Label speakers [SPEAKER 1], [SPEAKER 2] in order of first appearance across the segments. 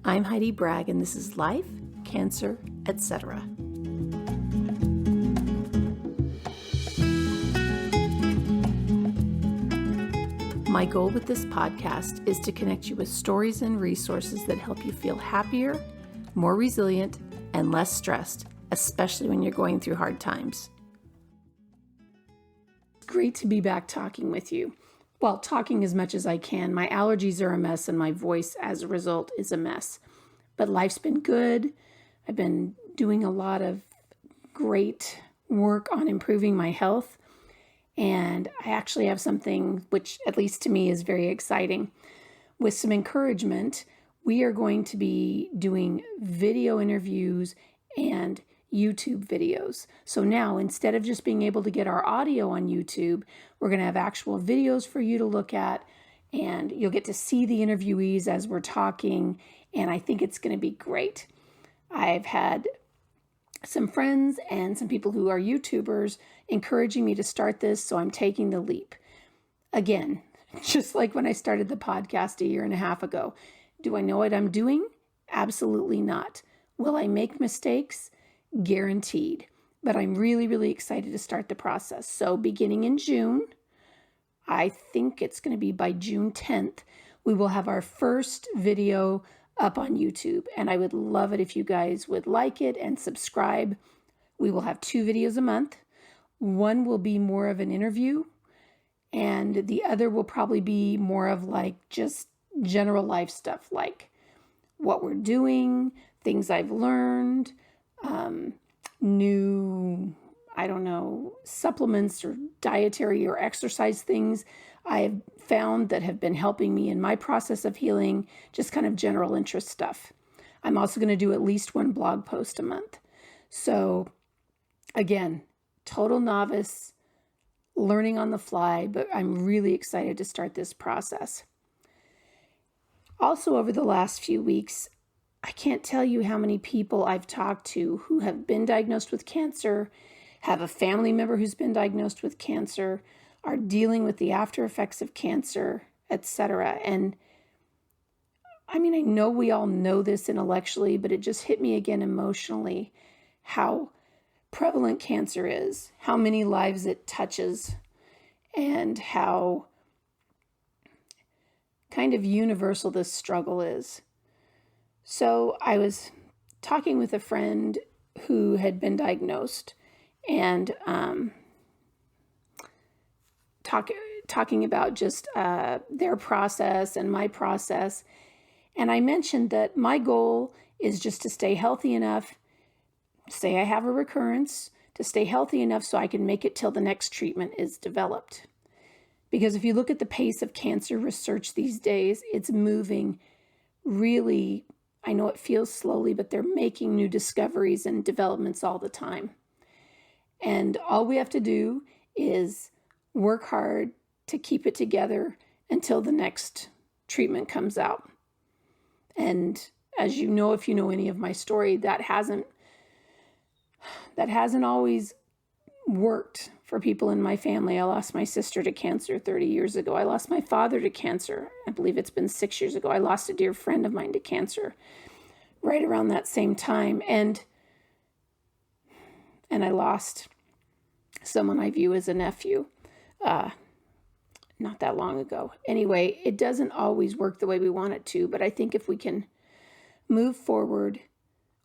[SPEAKER 1] I'm Heidi Bragg, and this is Life, Cancer, Etc. My goal with this podcast is to connect you with stories and resources that help you feel happier, more resilient, and less stressed, especially when you're going through hard times. It's great to be back talking with you. Well, talking as much as I can. My allergies are a mess and my voice as a result is a mess. But life's been good. I've been doing a lot of great work on improving my health. And I actually have something which, at least to me, is very exciting. With some encouragement, we are going to be doing video interviews and YouTube videos. So now, instead of just being able to get our audio on YouTube, we're going to have actual videos for you to look at, and you'll get to see the interviewees as we're talking, and I think it's going to be great. I've had some friends and some people who are YouTubers encouraging me to start this, so I'm taking the leap. Again, just like when I started the podcast a year and a half ago. Do I know what I'm doing? Absolutely not. Will I make mistakes? Guaranteed. But I'm really, really excited to start the process. So beginning in June, I think it's going to be by June 10th, we will have our first video up on YouTube. And I would love it if you guys would like it and subscribe. We will have 2 videos a month. One will be more of an interview, and the other will probably be more of like just general life stuff, like what we're doing, things I've learned, new, supplements or dietary or exercise things I have found that have been helping me in my process of healing, just kind of general interest stuff. I'm also going to do at least 1 blog post a month. So again, total novice, learning on the fly, but I'm really excited to start this process. Also, over the last few weeks, I can't tell you how many people I've talked to who have been diagnosed with cancer, have a family member who's been diagnosed with cancer, are dealing with the after effects of cancer, etc. And I mean, I know we all know this intellectually, but it just hit me again emotionally, how prevalent cancer is, how many lives it touches, and how kind of universal this struggle is. So I was talking with a friend who had been diagnosed and talking about just their process and my process. And I mentioned that my goal is just to stay healthy enough, say I have a recurrence, to stay healthy enough so I can make it till the next treatment is developed. Because if you look at the pace of cancer research these days, it's moving really, I know it feels slowly, but they're making new discoveries and developments all the time. And all we have to do is work hard to keep it together until the next treatment comes out. And as you know, if you know any of my story, that hasn't always worked for people in my family. I lost my sister to cancer 30 years ago. I lost my father to cancer. I believe it's been 6 years ago. I lost a dear friend of mine to cancer right around that same time. And I lost someone I view as a nephew not that long ago. Anyway, it doesn't always work the way we want it to, but I think if we can move forward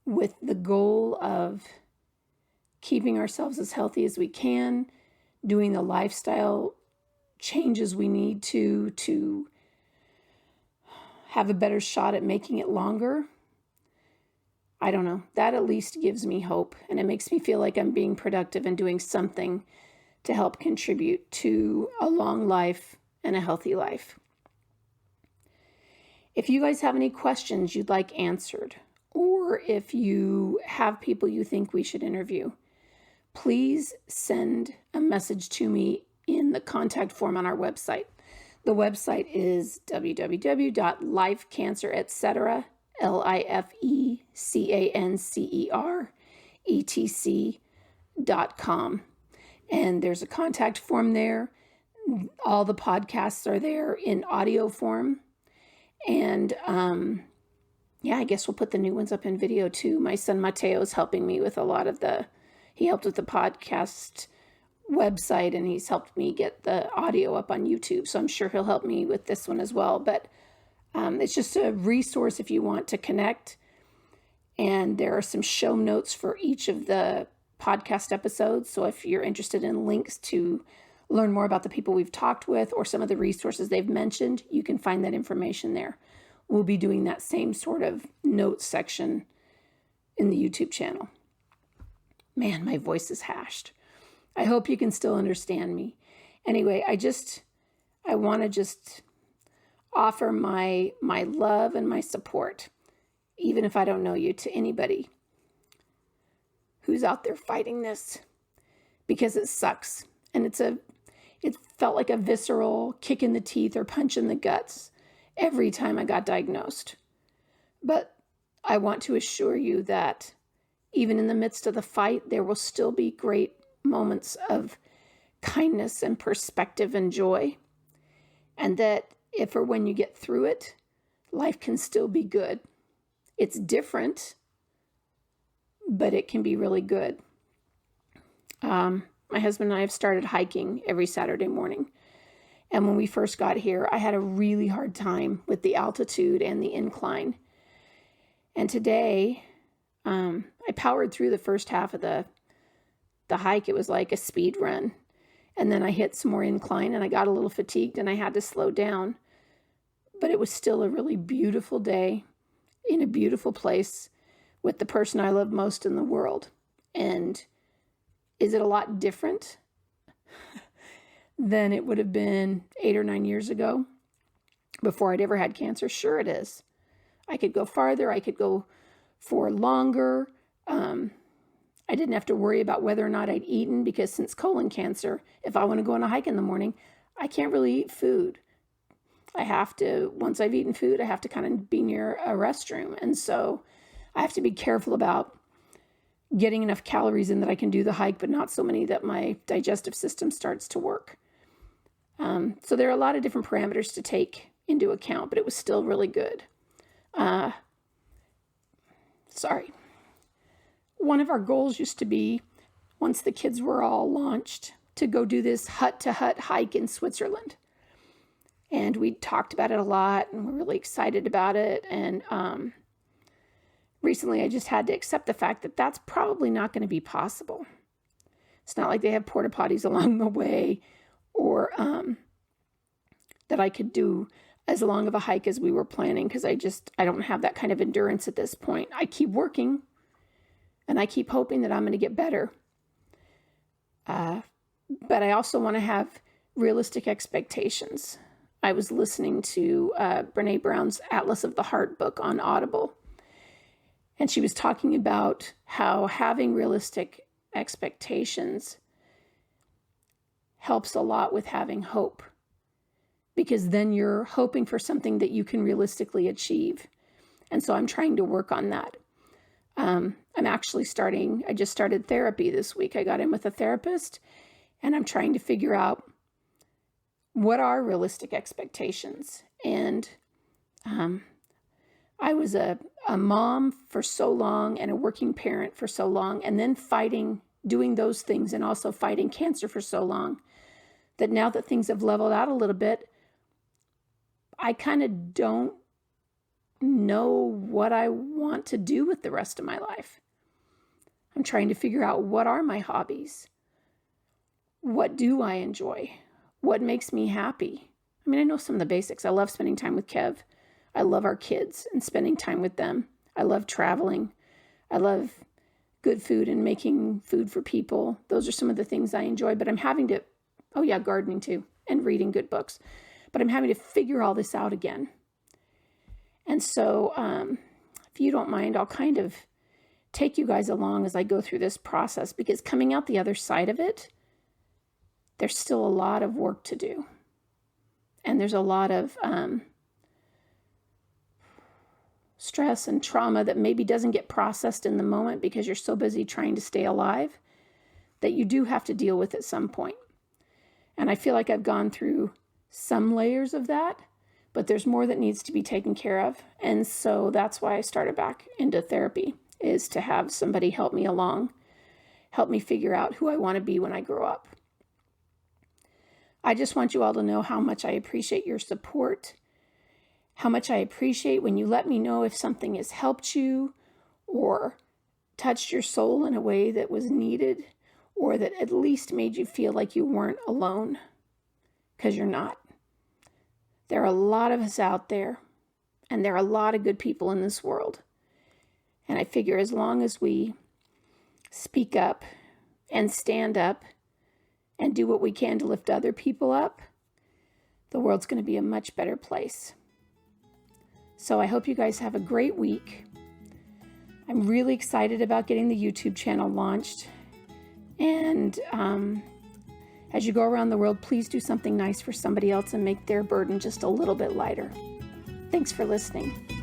[SPEAKER 1] with the goal of keeping ourselves as healthy as we can, doing the lifestyle changes we need to have a better shot at making it longer, I don't know. That at least gives me hope, and it makes me feel like I'm being productive and doing something to help contribute to a long life and a healthy life. If you guys have any questions you'd like answered, or if you have people you think we should interview, please send a message to me in the contact form on our website. The website is www.lifecanceretcetera, LifeCanceretcetera.com. And there's a contact form there. All the podcasts are there in audio form. And yeah, I guess we'll put the new ones up in video too. My son Mateo is helping me with a lot of he helped with the podcast website, and he's helped me get the audio up on YouTube. So I'm sure he'll help me with this one as well. But it's just a resource if you want to connect. And there are some show notes for each of the podcast episodes. So if you're interested in links to learn more about the people we've talked with or some of the resources they've mentioned, you can find that information there. We'll be doing that same sort of notes section in the YouTube channel. Man, my voice is hashed. I hope you can still understand me. Anyway, I want to just offer my love and my support, even if I don't know you, to anybody who's out there fighting this, because it sucks. And it felt like a visceral kick in the teeth or punch in the guts every time I got diagnosed. But I want to assure you that even in the midst of the fight, there will still be great moments of kindness and perspective and joy. And that if or when you get through it, life can still be good. It's different, but it can be really good. My husband and I have started hiking every Saturday morning. And when we first got here, I had a really hard time with the altitude and the incline. And today, I powered through the first half of the hike. It was like a speed run. And then I hit some more incline and I got a little fatigued and I had to slow down. But it was still a really beautiful day in a beautiful place with the person I love most in the world. And is it a lot different than it would have been 8 or 9 years ago before I'd ever had cancer? Sure it is. I could go farther. I could go for longer. I didn't have to worry about whether or not I'd eaten, because since colon cancer, if I want to go on a hike in the morning, I can't really eat food. I have to, once I've eaten food, I have to kind of be near a restroom. And so I have to be careful about getting enough calories in that I can do the hike, but not so many that my digestive system starts to work. So there are a lot of different parameters to take into account, but it was still really good. One of our goals used to be, once the kids were all launched, to go do this hut-to-hut hike in Switzerland. And we talked about it a lot, and we're really excited about it. And recently I just had to accept the fact that that's probably not going to be possible. It's not like they have porta potties along the way, or that I could do as long of a hike as we were planning, because I don't have that kind of endurance at this point. I keep working, and I keep hoping that I'm going to get better. But I also want to have realistic expectations. I was listening to Brene Brown's Atlas of the Heart book on Audible, and she was talking about how having realistic expectations helps a lot with having hope, because then you're hoping for something that you can realistically achieve. And so I'm trying to work on that. I just started therapy this week. I got in with a therapist, and I'm trying to figure out what are realistic expectations. And I was a mom for so long and a working parent for so long, and then doing those things and also fighting cancer for so long, that now that things have leveled out a little bit, I kind of don't know what I want to do with the rest of my life. I'm trying to figure out, what are my hobbies? What do I enjoy? What makes me happy? I mean, I know some of the basics. I love spending time with Kev. I love our kids and spending time with them. I love traveling. I love good food and making food for people. Those are some of the things I enjoy, but I'm having to, gardening too, and reading good books. But I'm having to figure all this out again. And so if you don't mind, I'll kind of take you guys along as I go through this process, because coming out the other side of it, there's still a lot of work to do. And there's a lot of stress and trauma that maybe doesn't get processed in the moment because you're so busy trying to stay alive, that you do have to deal with at some point. And I feel like I've gone through some layers of that, but there's more that needs to be taken care of. And so that's why I started back into therapy, is to have somebody help me along, help me figure out who I want to be when I grow up. I just want you all to know how much I appreciate your support, how much I appreciate when you let me know if something has helped you or touched your soul in a way that was needed, or that at least made you feel like you weren't alone, because you're not. There are a lot of us out there, and there are a lot of good people in this world. And I figure as long as we speak up and stand up and do what we can to lift other people up, the world's going to be a much better place. So I hope you guys have a great week. I'm really excited about getting the YouTube channel launched. And as you go around the world, please do something nice for somebody else and make their burden just a little bit lighter. Thanks for listening.